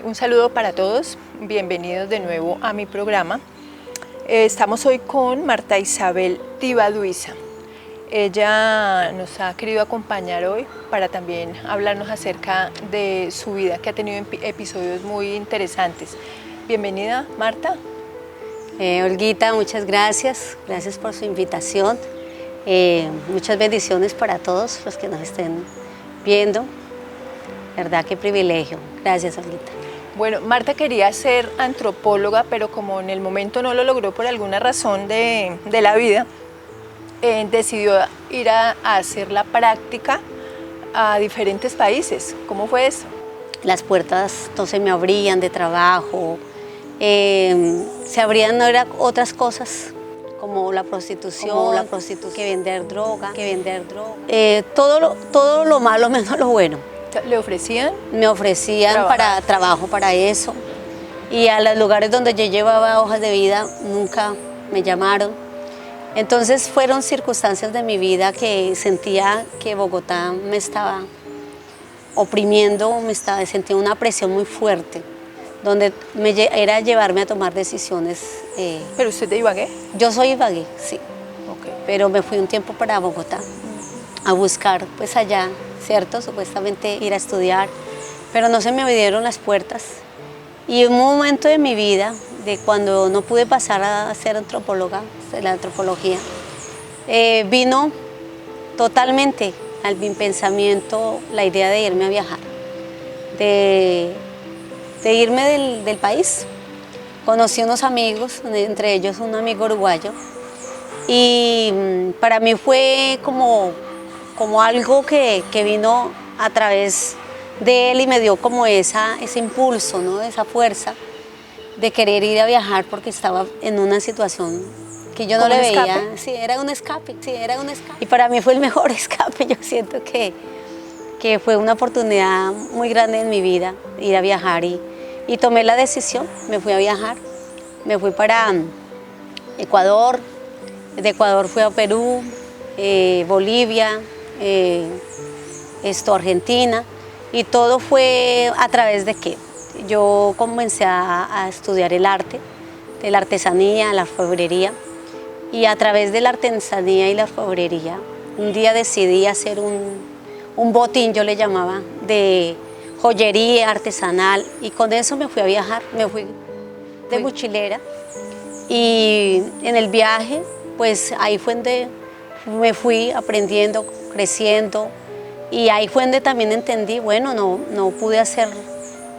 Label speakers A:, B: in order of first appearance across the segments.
A: Un saludo para todos, bienvenidos de nuevo a mi programa. Estamos hoy con Marta Isabel Tibaduiza. Ella nos ha querido acompañar hoy para también hablarnos acerca de su vida, que ha tenido episodios muy interesantes. Bienvenida, Marta.
B: Olguita, muchas gracias por su invitación. Muchas bendiciones para todos los que nos estén viendo. Verdad, qué privilegio. Gracias, Olguita.
A: Bueno, Marta quería ser antropóloga, pero como en el momento no lo logró por alguna razón de la vida, decidió ir a hacer la práctica a diferentes países. ¿Cómo fue eso?
B: Las puertas no se me abrían de trabajo, se abrían otras cosas como la prostitución, que vender droga. Todo lo malo menos lo bueno.
A: ¿Le ofrecían?
B: Me ofrecían para trabajo para eso, y a los lugares donde yo llevaba hojas de vida nunca me llamaron. Entonces fueron circunstancias de mi vida que sentía que Bogotá me estaba oprimiendo, sentía una presión muy fuerte, donde era llevarme a tomar decisiones.
A: ¿Pero usted de Ibagué?
B: Yo soy Ibagué, sí.
A: Okay.
B: Pero me fui un tiempo para Bogotá a buscar pues allá, ¿cierto? Supuestamente ir a estudiar, pero no se me abrieron las puertas. Y en un momento de mi vida, de cuando no pude pasar a ser antropóloga, de la antropología, vino totalmente al mi pensamiento la idea de irme a viajar, de irme del país. Conocí unos amigos, entre ellos un amigo uruguayo, y para mí fue como algo que vino a través de él y me dio como ese impulso, ¿no? Esa fuerza de querer ir a viajar porque estaba en una situación que yo no le veía.
A: ¿Escape?
B: Sí, era un escape. Y para mí fue el mejor escape. Yo siento que fue una oportunidad muy grande en mi vida ir a viajar y tomé la decisión, me fui a viajar. Me fui para Ecuador, de Ecuador fui a Perú, Bolivia, Argentina, y todo fue a través de que yo comencé a estudiar el arte, de la artesanía, la orfebrería, y a través de la artesanía y la orfebrería, un día decidí hacer un botín, yo le llamaba, de joyería artesanal, y con eso me fui a viajar, me fui de mochilera, y en el viaje, pues ahí fue donde me fui aprendiendo, creciendo, y ahí fue donde también entendí, bueno, no pude hacer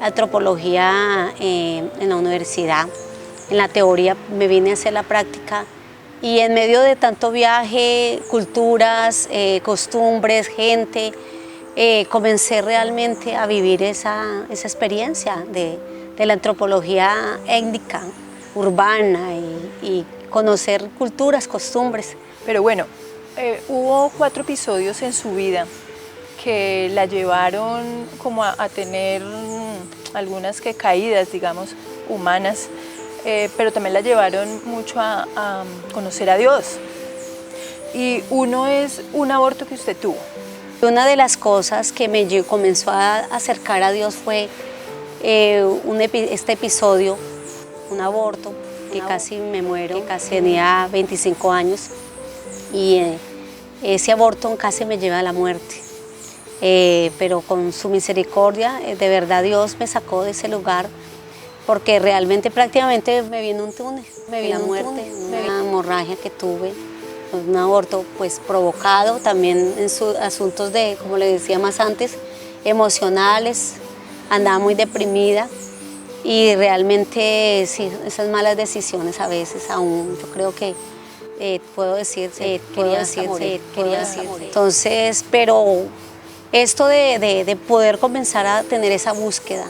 B: antropología en la universidad, en la teoría me vine a hacer la práctica, y en medio de tanto viaje, culturas, costumbres, gente, comencé realmente a vivir esa experiencia de la antropología étnica, urbana, y conocer culturas, costumbres.
A: Pero bueno, hubo 4 episodios en su vida que la llevaron como a tener algunas caídas, digamos, humanas, pero también la llevaron mucho a conocer a Dios. Y uno es un aborto que usted tuvo.
B: Una de las cosas que me comenzó a acercar a Dios fue este episodio, un aborto, que casi me muero, casi tenía 25 años, y ese aborto casi me lleva a la muerte. Pero con su misericordia, de verdad Dios me sacó de ese lugar, porque realmente prácticamente me vino un túnel, me vino la muerte, una hemorragia que tuve, un aborto pues provocado también en sus asuntos de, como le decía más antes, emocionales, andaba muy deprimida, y realmente sí, esas malas decisiones a veces aún, yo creo que puedo decir, quería morir. Entonces, pero esto de poder comenzar a tener esa búsqueda,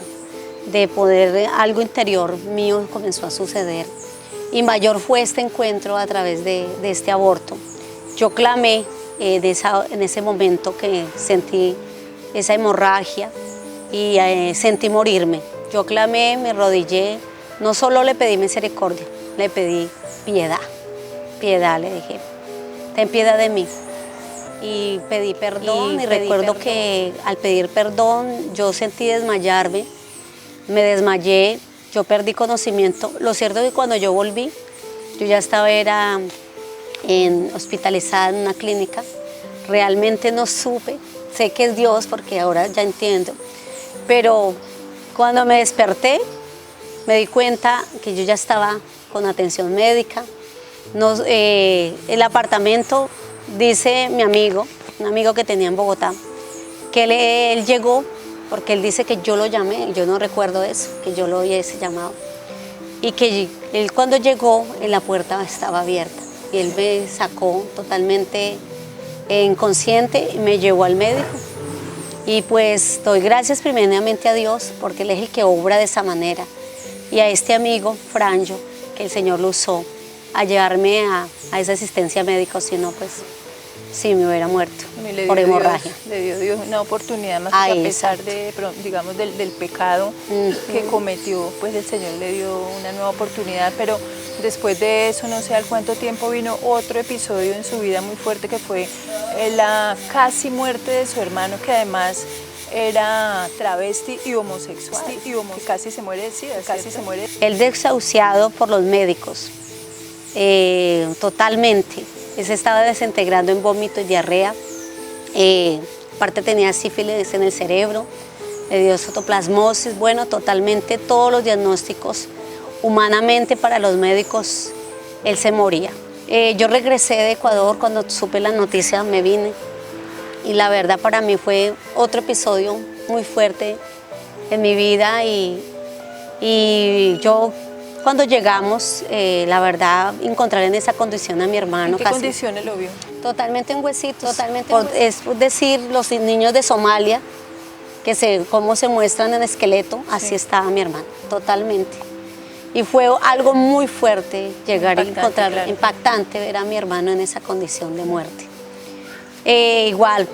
B: de poder, algo interior mío comenzó a suceder, y mayor fue este encuentro a través de este aborto. Yo clamé en ese momento que sentí esa hemorragia y sentí morirme. Yo clamé, me arrodillé, no solo le pedí misericordia, le pedí piedad. Piedad, le dije, ten piedad de mí. Y pedí perdón, y recuerdo que al pedir perdón yo sentí desmayarme. me desmayé, yo perdí conocimiento. Lo cierto es que cuando yo volví, yo ya estaba hospitalizada en una clínica. Realmente no supe, sé que es Dios porque ahora ya entiendo, pero cuando me desperté me di cuenta que yo ya estaba con atención médica. El apartamento, dice mi amigo, un amigo que tenía en Bogotá, que él llegó porque él dice que yo lo llamé, yo no recuerdo eso, que yo lo hubiese llamado, y que él cuando llegó la puerta estaba abierta y él me sacó totalmente inconsciente y me llevó al médico. Y pues doy gracias primeramente a Dios porque Él es el que obra de esa manera, y a este amigo, Franjo, que el Señor lo usó a llevarme a esa asistencia médica, si no pues sí me hubiera muerto por hemorragia.
A: Le dio Dios una oportunidad más, a pesar de, digamos, del pecado que cometió, pues el Señor le dio una nueva oportunidad, pero después de eso, no sé al cuánto tiempo, vino otro episodio en su vida muy fuerte que fue la casi muerte de su hermano, que además era travesti y homosexual, que casi se muere de SIDA, casi se muere.
B: Él desahuciado por los médicos, totalmente. Él se estaba desintegrando en vómito y diarrea. Aparte tenía sífilis en el cerebro, le dio citoplasmosis, bueno, totalmente todos los diagnósticos. Humanamente para los médicos, él se moría. Yo regresé de Ecuador, cuando supe la noticia me vine, y la verdad para mí fue otro episodio muy fuerte en mi vida, y yo cuando llegamos, la verdad, encontrar en esa condición a mi hermano.
A: ¿En qué condiciones lo vio?
B: Totalmente en huesitos, es decir, los niños de Somalia, cómo se muestran en esqueleto, así estaba mi hermano, totalmente. Y fue algo muy fuerte llegar a encontrar, claro, impactante ver a mi hermano en esa condición de muerte. Igual,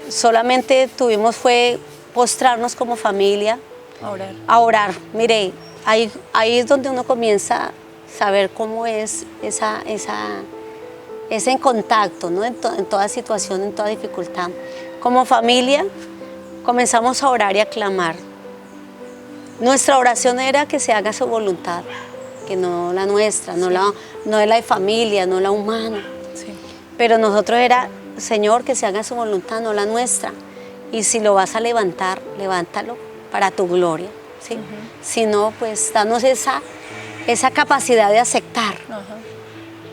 B: solamente fue postrarnos como familia, a orar. Mire, ahí es donde uno comienza a saber cómo es ese en contacto, ¿no? En toda situación, en toda dificultad. Como familia comenzamos a orar y a clamar. Nuestra oración era que se haga su voluntad, que no la nuestra, no es la de familia, no la humana. Sí. Pero nosotros era, Señor, que se haga su voluntad, no la nuestra. Y si lo vas a levantar, levántalo para tu gloria. ¿Sí? Si no, pues danos esa capacidad de aceptar,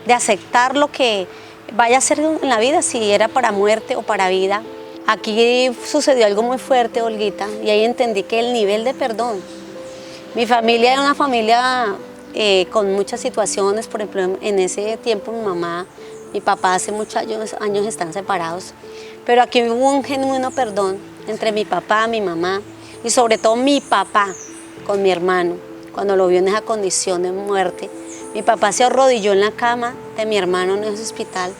B: de aceptar lo que vaya a ser en la vida, si era para muerte o para vida. Aquí sucedió algo muy fuerte, Olguita, y ahí entendí que el nivel de perdón. Mi familia era una familia con muchas situaciones, por ejemplo, en ese tiempo mi mamá, mi papá hace muchos años están separados, pero aquí hubo un genuino perdón entre mi papá, mi mamá y sobre todo mi papá con mi hermano, cuando lo vio en esa condición de muerte. Mi papá se arrodilló en la cama de mi hermano en ese hospital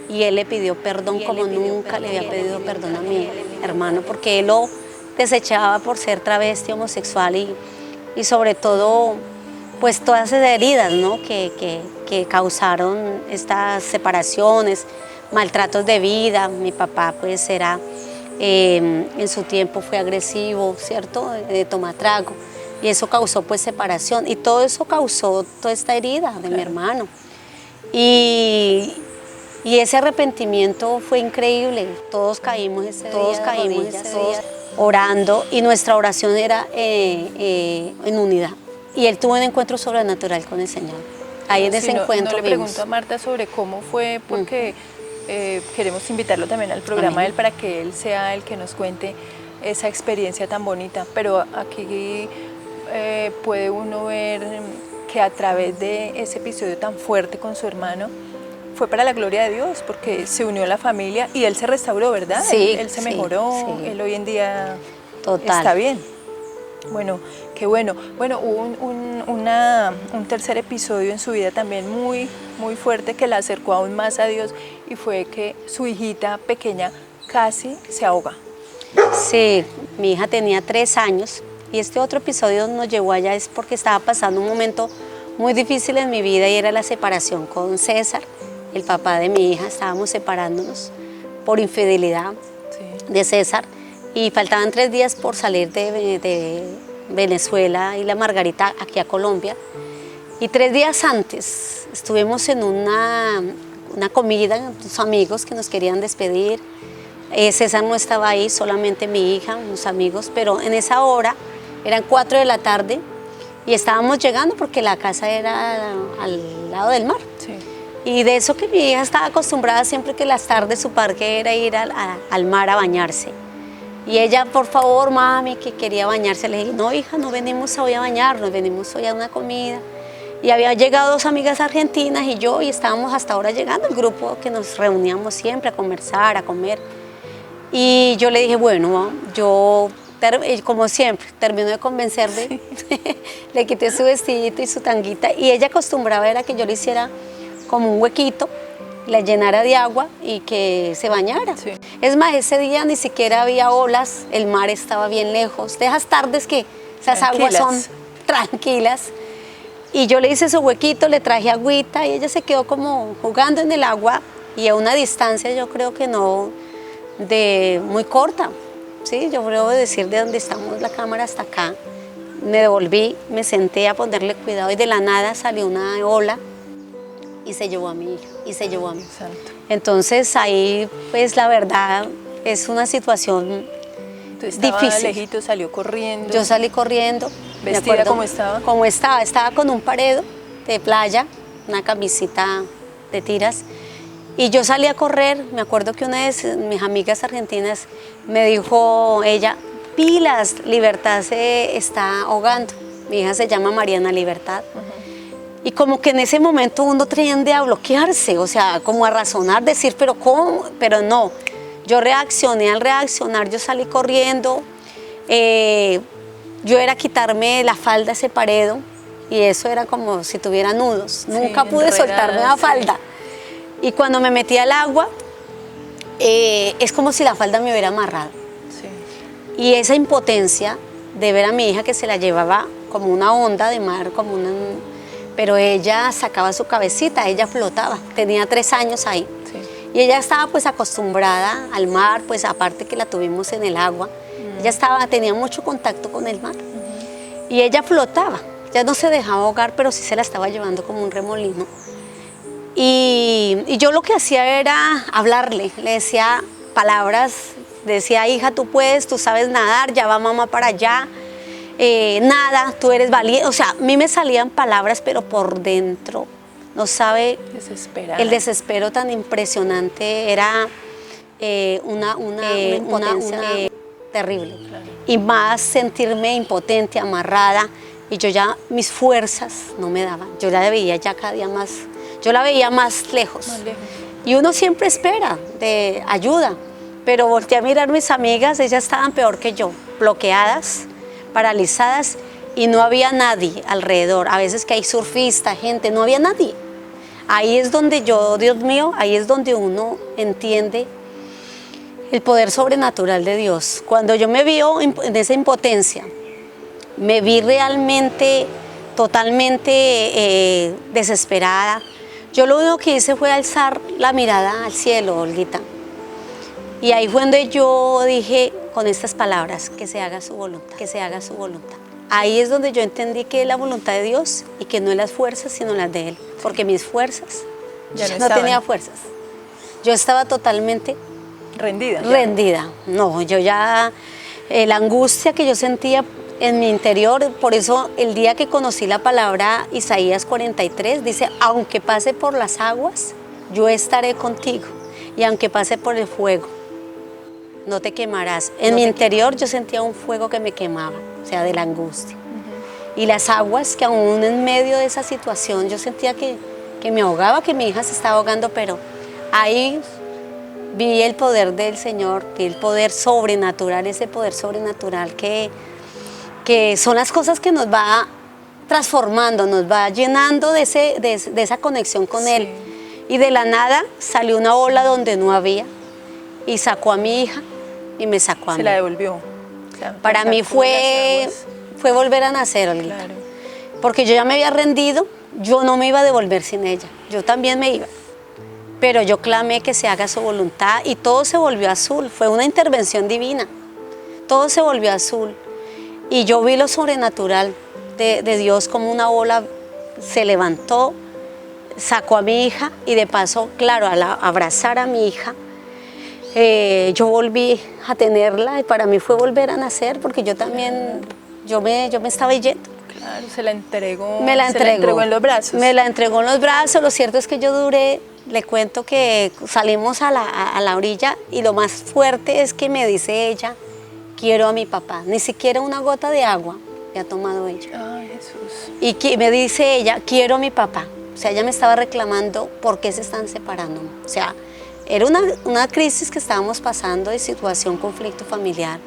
B: y él le pidió perdón como nunca le había pedido perdón a mi hermano, porque él lo desechaba por ser travesti, homosexual y sobre todo pues todas esas heridas, ¿no? que causaron estas separaciones, maltratos de vida. Mi papá pues en su tiempo fue agresivo, ¿cierto? De tomar trago, y eso causó pues separación, y todo eso causó toda esta herida de mi hermano. Y ese arrepentimiento fue increíble. Todos caímos ese día, orando, y nuestra oración era en unidad. Y él tuvo un encuentro sobrenatural con el Señor. Ahí en ese encuentro
A: le pregunto a Marta sobre cómo fue, porque queremos invitarlo también al programa de él para que él sea el que nos cuente esa experiencia tan bonita. Pero aquí puede uno ver que a través de ese episodio tan fuerte con su hermano, fue para la gloria de Dios, porque se unió a la familia y él se restauró, ¿verdad?
B: Sí,
A: él se mejoró, sí. Él hoy en día
B: Total.
A: Está bien. Bueno, qué bueno. Bueno, hubo un tercer episodio en su vida también muy, muy fuerte que la acercó aún más a Dios, y fue que su hijita pequeña casi se ahoga.
B: Sí, mi hija tenía 3 años, y este otro episodio nos llevó allá es porque estaba pasando un momento muy difícil en mi vida, y era la separación con César, el papá de mi hija. Estábamos separándonos por infidelidad de César, y faltaban 3 días por salir de Venezuela y la Margarita aquí a Colombia. Y 3 días antes estuvimos en una comida, unos amigos que nos querían despedir. César no estaba ahí, solamente mi hija, unos amigos, pero en esa hora eran 4 de la tarde y estábamos llegando porque la casa era al lado del mar.
A: Sí.
B: Y de eso que mi hija estaba acostumbrada siempre que las tardes su parque era ir al mar a bañarse. Y ella, por favor, mami, que quería bañarse. Le dije, no, hija, no venimos hoy a bañarnos, venimos hoy a una comida. Y habían llegado 2 amigas argentinas y yo, y estábamos hasta ahora llegando, el grupo que nos reuníamos siempre a conversar, a comer. Y yo le dije, bueno, yo, como siempre, termino de convencerme, sí. Le quité su vestidito y su tanguita, y ella acostumbraba era que yo le hiciera como un huequito, la llenara de agua y que se bañara. Sí. Es más, ese día ni siquiera había olas, el mar estaba bien lejos, de esas tardes que esas aguas son tranquilas. Y yo le hice su huequito, le traje agüita y ella se quedó como jugando en el agua y a una distancia yo creo que no de muy corta, ¿sí? Yo creo decir de donde estamos la cámara hasta acá. Me devolví, me senté a ponerle cuidado y de la nada salió una ola y se llevó a mi hija y se llevó a mí.
A: Santo.
B: Entonces ahí pues la verdad es una situación difícil.
A: Lejito, salió corriendo.
B: Yo salí corriendo.
A: ¿Vestida cómo estaba?
B: Como estaba con un paredo de playa, una camisita de tiras. Y yo salí a correr, me acuerdo que una de mis amigas argentinas me dijo, ella, pilas, Libertad se está ahogando. Mi hija se llama Mariana Libertad. Y como que en ese momento uno tiende a bloquearse, o sea, como a razonar, decir, pero ¿cómo? Pero no. Yo reaccioné, al reaccionar yo salí corriendo, yo era quitarme la falda, ese paredo, y eso era como si tuviera nudos. Sí, nunca pude soltarme la falda. Y cuando me metí al agua, es como si la falda me hubiera amarrado. Sí. Y esa impotencia de ver a mi hija que se la llevaba como una onda de mar, pero ella sacaba su cabecita, ella flotaba, tenía 3 años ahí. Y ella estaba pues acostumbrada al mar, pues aparte que la tuvimos en el agua, ella tenía mucho contacto con el mar. Y ella flotaba, ya no se dejaba ahogar, pero sí se la estaba llevando como un remolino. Y yo lo que hacía era hablarle, le decía palabras, decía, hija, tú puedes, tú sabes nadar, ya va mamá para allá, nada, tú eres valiente. O sea, a mí me salían palabras, pero por dentro, no sabe, el desespero tan impresionante, era una impotencia terrible. Claro. Y más sentirme impotente, amarrada, y yo ya, mis fuerzas no me daban, yo la veía ya cada día más, yo la veía más lejos. Y uno siempre espera de ayuda, pero volteé a mirar a mis amigas, ellas estaban peor que yo, bloqueadas, paralizadas, y no había nadie alrededor. A veces que hay surfistas, gente, no había nadie. Ahí es donde yo, Dios mío, ahí es donde uno entiende el poder sobrenatural de Dios. Cuando yo me vi en esa impotencia, me vi realmente, totalmente desesperada. Yo lo único que hice fue alzar la mirada al cielo, Olguita. Y ahí fue donde yo dije con estas palabras, que se haga su voluntad, que se haga su voluntad. Ahí es donde yo entendí que es la voluntad de Dios y que no es las fuerzas, sino las de Él. Porque mis fuerzas, ya no tenía fuerzas. Yo estaba totalmente
A: rendida.
B: Rendida. No, yo ya, la angustia que yo sentía en mi interior, por eso el día que conocí la palabra Isaías 43, dice, aunque pase por las aguas, yo estaré contigo. Y aunque pase por el fuego, no te quemarás. En mi interior yo sentía un fuego que me quemaba, o sea, de la angustia. Y las aguas que aún en medio de esa situación yo sentía que me ahogaba, que mi hija se estaba ahogando, pero ahí vi el poder del Señor, vi el poder sobrenatural, ese poder sobrenatural que son las cosas que nos va transformando, nos va llenando de esa conexión con Él. Y de la nada salió una ola donde no había y sacó a mi hija y me sacó a mí.
A: Se la devolvió. Claro,
B: para mí fue volver a nacer, Olguita. Claro. Porque yo ya me había rendido, yo no me iba a devolver sin ella, yo también me iba. Pero yo clamé que se haga su voluntad y todo se volvió azul, fue una intervención divina. Todo se volvió azul. y yo vi lo sobrenatural de Dios, como una ola se levantó, sacó a mi hija y de paso, claro, al abrazar a mi hija, yo volví a tenerla y para mí fue volver a nacer porque yo también, yo me estaba yendo.
A: Claro, se la entregó.
B: Me la
A: Se la
B: entregó
A: entregó en los brazos.
B: Me la entregó en los brazos. Lo cierto es que yo duré, le cuento que salimos a la orilla y lo más fuerte es que me dice ella, quiero a mi papá. Ni siquiera una gota de agua me ha tomado ella.
A: Ay, Jesús.
B: Y que me dice ella, quiero a mi papá. O sea, ella me estaba reclamando por qué se están separando. O sea, era una crisis que estábamos pasando de situación, conflicto familiar.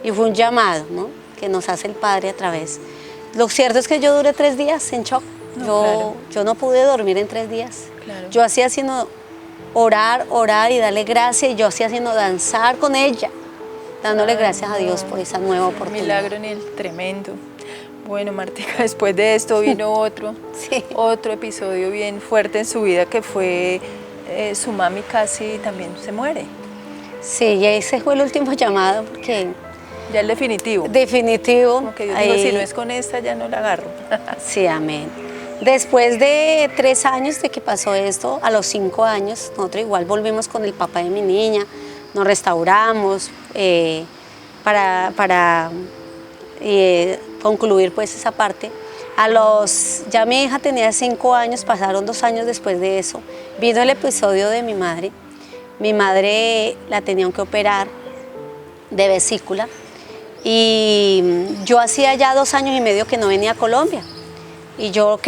B: Y fue un llamado, ¿no?, que nos hace el Padre a través. Lo cierto es que yo duré 3 días en shock. Yo no pude dormir en 3 días.
A: Claro.
B: Yo hacía sino orar y darle gracias. Y yo hacía sino danzar con ella, dándole gracias a Dios por esa nueva oportunidad.
A: Milagro en el tremendo. Bueno, Martica, después de esto vino otro episodio bien fuerte en su vida, que fue su mami casi también se muere.
B: Sí, y ese fue el último llamado porque...
A: Ya el definitivo.
B: Definitivo.
A: Como que Dios dijo, si no es con esta, ya no la agarro.
B: Sí, amén. Después de 3 años de que pasó esto, a los 5 años, nosotros igual volvimos con el papá de mi niña, nos restauramos para concluir pues esa parte. Ya mi hija tenía 5 años, pasaron 2 años después de eso, vino el episodio de mi madre. Mi madre la tenían que operar de vesícula y yo hacía ya 2 años y medio que no venía a Colombia y yo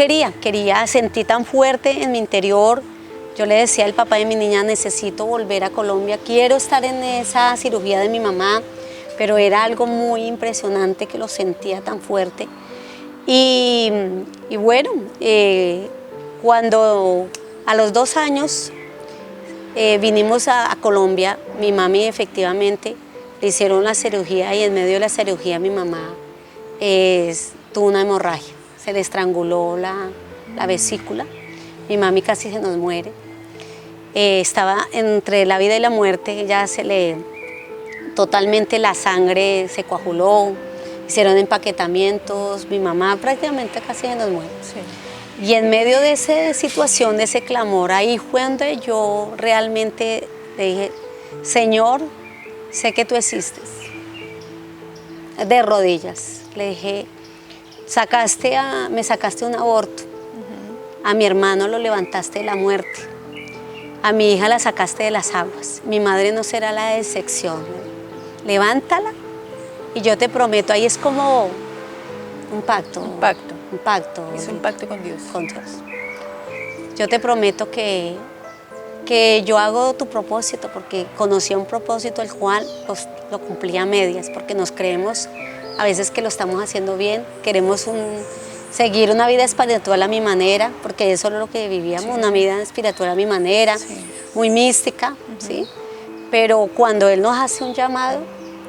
B: sentí tan fuerte en mi interior. Yo le decía al papá de mi niña, necesito volver a Colombia, quiero estar en esa cirugía de mi mamá, pero era algo muy impresionante que lo sentía tan fuerte. Y bueno, cuando a los 2 años vinimos a Colombia, mi mami efectivamente le hicieron la cirugía y en medio de la cirugía mi mamá tuvo una hemorragia, se le estranguló la vesícula, mi mami casi se nos muere. Estaba entre la vida y la muerte, ya totalmente la sangre se coaguló, hicieron empaquetamientos, mi mamá prácticamente casi se nos muere. Sí. Y en medio de esa situación, de ese clamor, ahí fue donde yo realmente le dije, Señor, sé que tú existes. De rodillas, le dije, me sacaste un aborto, a mi hermano lo levantaste de la muerte, a mi hija la sacaste de las aguas, mi madre no será la excepción, levántala y yo te prometo, ahí es como un pacto.
A: Un pacto.
B: Un pacto.
A: Es un pacto con Dios.
B: Con Dios. Yo te prometo que yo hago tu propósito, porque conocía un propósito el cual lo cumplía a medias, porque nos creemos a veces que lo estamos haciendo bien, queremos seguir una vida espiritual a mi manera, porque eso es lo que vivíamos, sí. Una vida espiritual a mi manera, sí. Muy mística, ¿sí? Pero cuando Él nos hace un llamado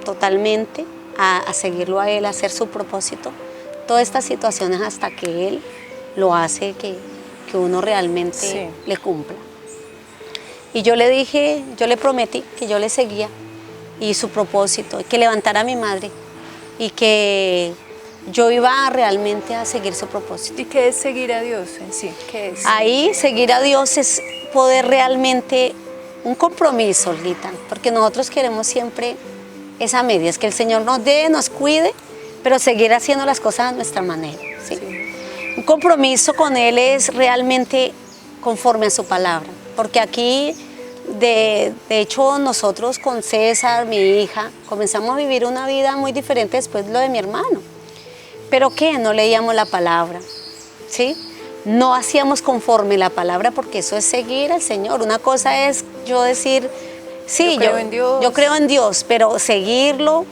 B: totalmente a seguirlo a Él, a hacer su propósito, todas estas situaciones hasta que Él lo hace que uno realmente sí. Le cumpla. Y yo le dije, yo le prometí que yo le seguía y su propósito, que levantara a mi madre y que yo iba realmente a seguir su propósito.
A: ¿Y qué es seguir a Dios en sí? ¿Qué es?
B: Ahí seguir a Dios es poder realmente un compromiso, Olguita, porque nosotros queremos siempre esa media, es que el Señor nos dé, nos cuide, pero seguir haciendo las cosas a nuestra manera. ¿Sí? Sí. Un compromiso con Él es realmente conforme a su palabra, porque aquí, de hecho, nosotros con César, mi hija, comenzamos a vivir una vida muy diferente después de lo de mi hermano. ¿Pero qué? No leíamos la palabra, ¿sí? No hacíamos conforme la palabra, porque eso es seguir al Señor. Una cosa es yo decir, sí, yo creo en Dios, pero seguirlo,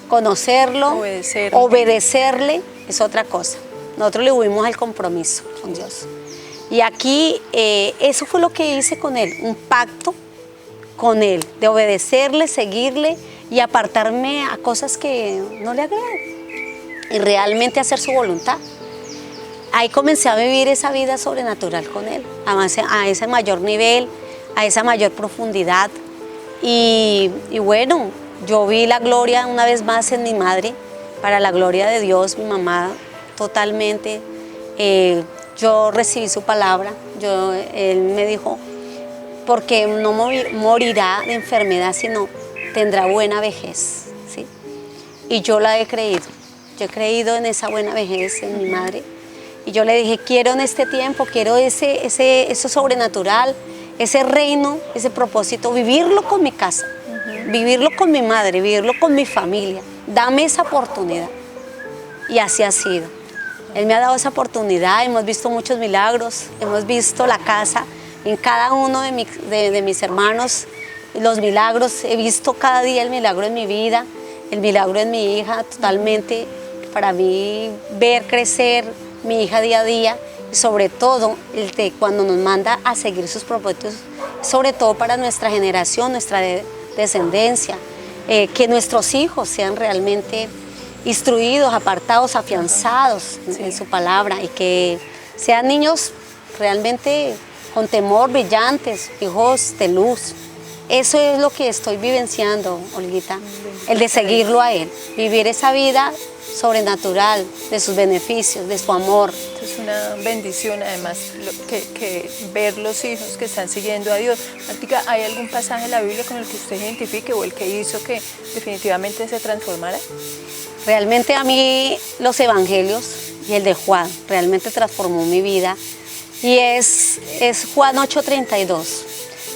B: conocerlo, obedecerle es otra cosa. Nosotros le huimos al compromiso con Dios. Y aquí eso fue lo que hice con Él, un pacto con Él, de obedecerle, seguirle y apartarme a cosas que no le agradan y realmente hacer su voluntad. Ahí comencé a vivir esa vida sobrenatural con Él, a ese mayor nivel, a esa mayor profundidad. Y bueno, yo vi la gloria una vez más en mi madre, para la gloria de Dios, mi mamá totalmente, yo recibí su palabra, él me dijo, porque no morirá de enfermedad, sino tendrá buena vejez, ¿sí? Y yo la he creído, yo he creído en esa buena vejez, en mi madre, y yo le dije, quiero en este tiempo, quiero eso sobrenatural, ese reino, ese propósito, vivirlo con mi casa, vivirlo con mi madre, vivirlo con mi familia, dame esa oportunidad. Y así ha sido. Él me ha dado esa oportunidad, hemos visto muchos milagros, hemos visto la casa en cada uno de mis hermanos, los milagros, he visto cada día el milagro en mi vida, el milagro en mi hija, totalmente para mí ver crecer mi hija día a día, y sobre todo cuando nos manda a seguir sus propósitos, sobre todo para nuestra generación, nuestra descendencia, que nuestros hijos sean realmente instruidos, apartados, afianzados en su palabra y que sean niños realmente con temor, brillantes, hijos de luz. Eso es lo que estoy vivenciando, Olguita, el de seguirlo a Él, vivir esa vida sobrenatural, de sus beneficios, de su amor.
A: Es una bendición además que ver los hijos que están siguiendo a Dios. Martica, ¿hay algún pasaje de la Biblia con el que usted identifique o el que hizo que definitivamente se transformara?
B: Realmente a mí los evangelios y el de Juan realmente transformó mi vida y es Juan 8:32.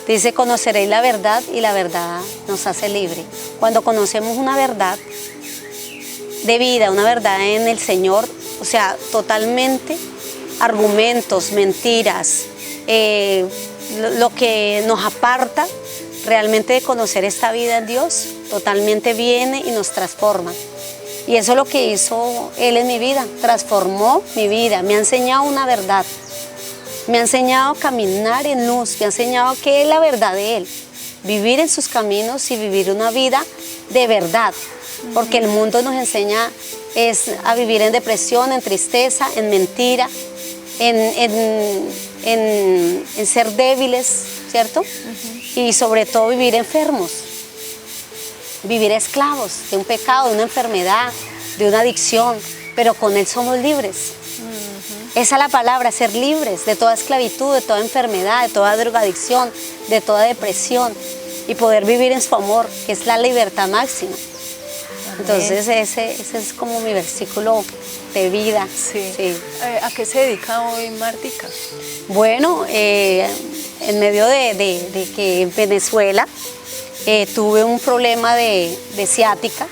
B: Dice, conoceréis la verdad y la verdad nos hace libre. Cuando conocemos una verdad de vida, una verdad en el Señor, o sea, totalmente argumentos, mentiras, lo que nos aparta realmente de conocer esta vida en Dios, totalmente viene y nos transforma. Y eso es lo que hizo Él en mi vida, transformó mi vida, me ha enseñado una verdad, me ha enseñado a caminar en luz, me ha enseñado qué es la verdad de Él, vivir en sus caminos y vivir una vida de verdad, porque el mundo nos enseña a vivir en depresión, en tristeza, en mentira, en ser débiles, ¿cierto? Y sobre todo vivir enfermos, vivir esclavos de un pecado, de una enfermedad, de una adicción, pero con Él somos libres. Esa es la palabra, ser libres de toda esclavitud, de toda enfermedad, de toda drogadicción, de toda depresión y poder vivir en su amor, que es la libertad máxima. Entonces ese es como mi versículo de vida.
A: Sí.
B: Sí.
A: ¿A qué se dedica hoy Martica?
B: Bueno, en medio de que en Venezuela tuve un problema de ciática,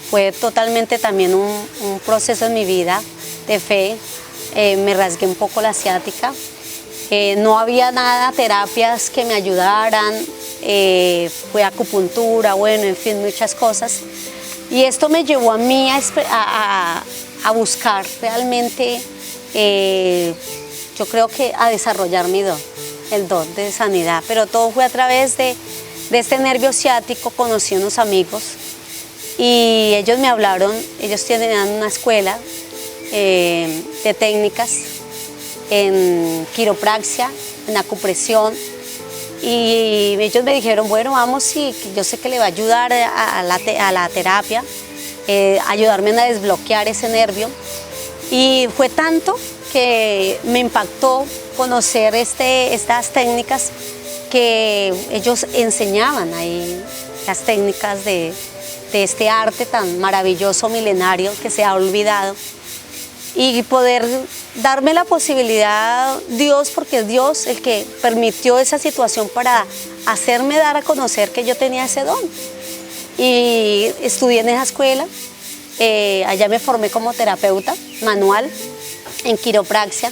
B: fue totalmente también un proceso en mi vida de fe, me rasgué un poco la ciática, no había nada, terapias que me ayudaran, fue acupuntura, bueno, en fin, muchas cosas. Y esto me llevó a mí a buscar realmente, yo creo que a desarrollar mi don, el don de sanidad. Pero todo fue a través de este nervio ciático, conocí unos amigos y ellos me hablaron, ellos tenían una escuela de técnicas en quiropraxia, en acupresión. Y ellos me dijeron, bueno, vamos, y yo sé que le va a ayudar a la terapia, ayudarme a desbloquear ese nervio. Y fue tanto que me impactó conocer estas técnicas que ellos enseñaban ahí, las técnicas de este arte tan maravilloso, milenario, que se ha olvidado. Y poder darme la posibilidad, Dios, porque es Dios el que permitió esa situación para hacerme dar a conocer que yo tenía ese don. Y estudié en esa escuela, allá me formé como terapeuta manual, en quiropraxia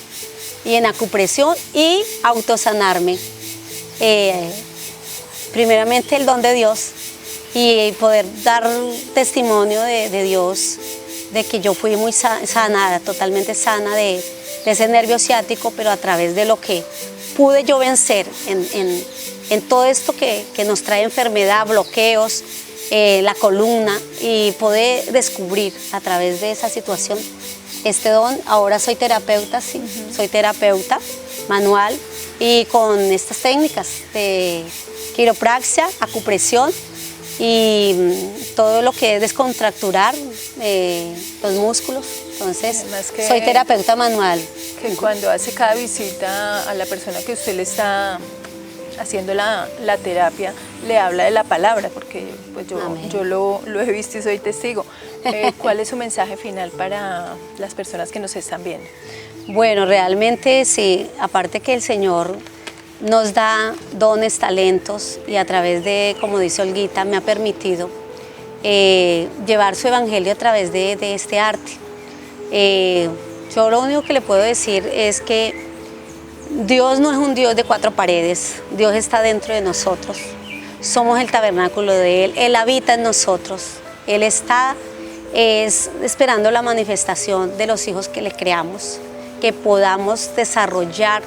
B: y en acupresión y autosanarme. Primeramente el don de Dios y poder dar testimonio de Dios, de que yo fui muy sanada, totalmente sana de ese nervio ciático, pero a través de lo que pude yo vencer en todo esto que nos trae enfermedad, bloqueos, la columna, y poder descubrir a través de esa situación este don. Ahora soy terapeuta, sí, soy terapeuta manual y con estas técnicas de quiropraxia, acupresión y todo lo que es descontracturar los músculos. Entonces, soy terapeuta manual.
A: Que cuando hace cada visita a la persona que usted le está haciendo la terapia, le habla de la palabra, porque pues yo lo he visto y soy testigo. ¿Cuál es su mensaje final para las personas que nos están viendo?
B: Bueno, realmente sí, aparte que el Señor nos da dones, talentos, y a través de, como dice Olguita, me ha permitido llevar su evangelio a través de este arte. Yo lo único que le puedo decir es que Dios no es un Dios de cuatro paredes, Dios está dentro de nosotros, somos el tabernáculo de Él habita en nosotros, Él está esperando la manifestación de los hijos que le creamos, que podamos desarrollar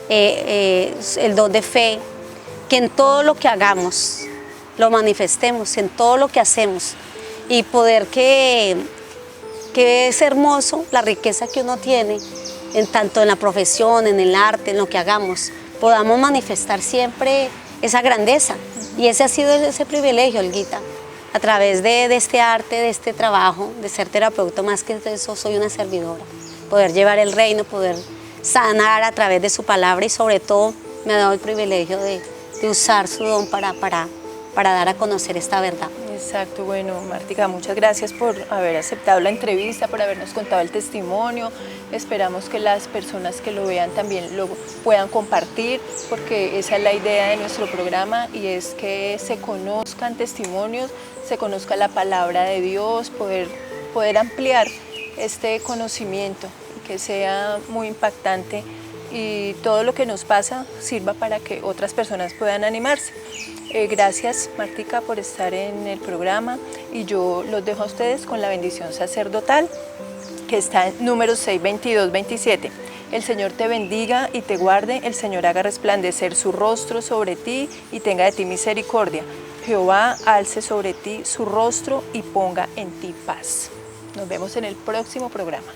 B: el don de fe, que en todo lo que hagamos lo manifestemos, en todo lo que hacemos, y poder que es hermoso la riqueza que uno tiene, tanto en la profesión, en el arte, en lo que hagamos, podamos manifestar siempre esa grandeza. Y ese ha sido ese privilegio, Olguita, a través de este arte, de este trabajo, de ser terapeuta. Más que eso, soy una servidora, poder llevar el reino, poder sanar a través de su palabra, y sobre todo me ha dado el privilegio de usar su don para dar a conocer esta verdad.
A: Exacto, bueno, Martica, muchas gracias por haber aceptado la entrevista, por habernos contado el testimonio. Esperamos que las personas que lo vean también lo puedan compartir, porque esa es la idea de nuestro programa, y es que se conozcan testimonios, se conozca la palabra de Dios, poder ampliar este conocimiento, y que sea muy impactante, y todo lo que nos pasa sirva para que otras personas puedan animarse. Gracias, Martica, por estar en el programa, y yo los dejo a ustedes con la bendición sacerdotal, que está en número 622-27. El Señor te bendiga y te guarde, el Señor haga resplandecer su rostro sobre ti y tenga de ti misericordia. Jehová alce sobre ti su rostro y ponga en ti paz. Nos vemos en el próximo programa.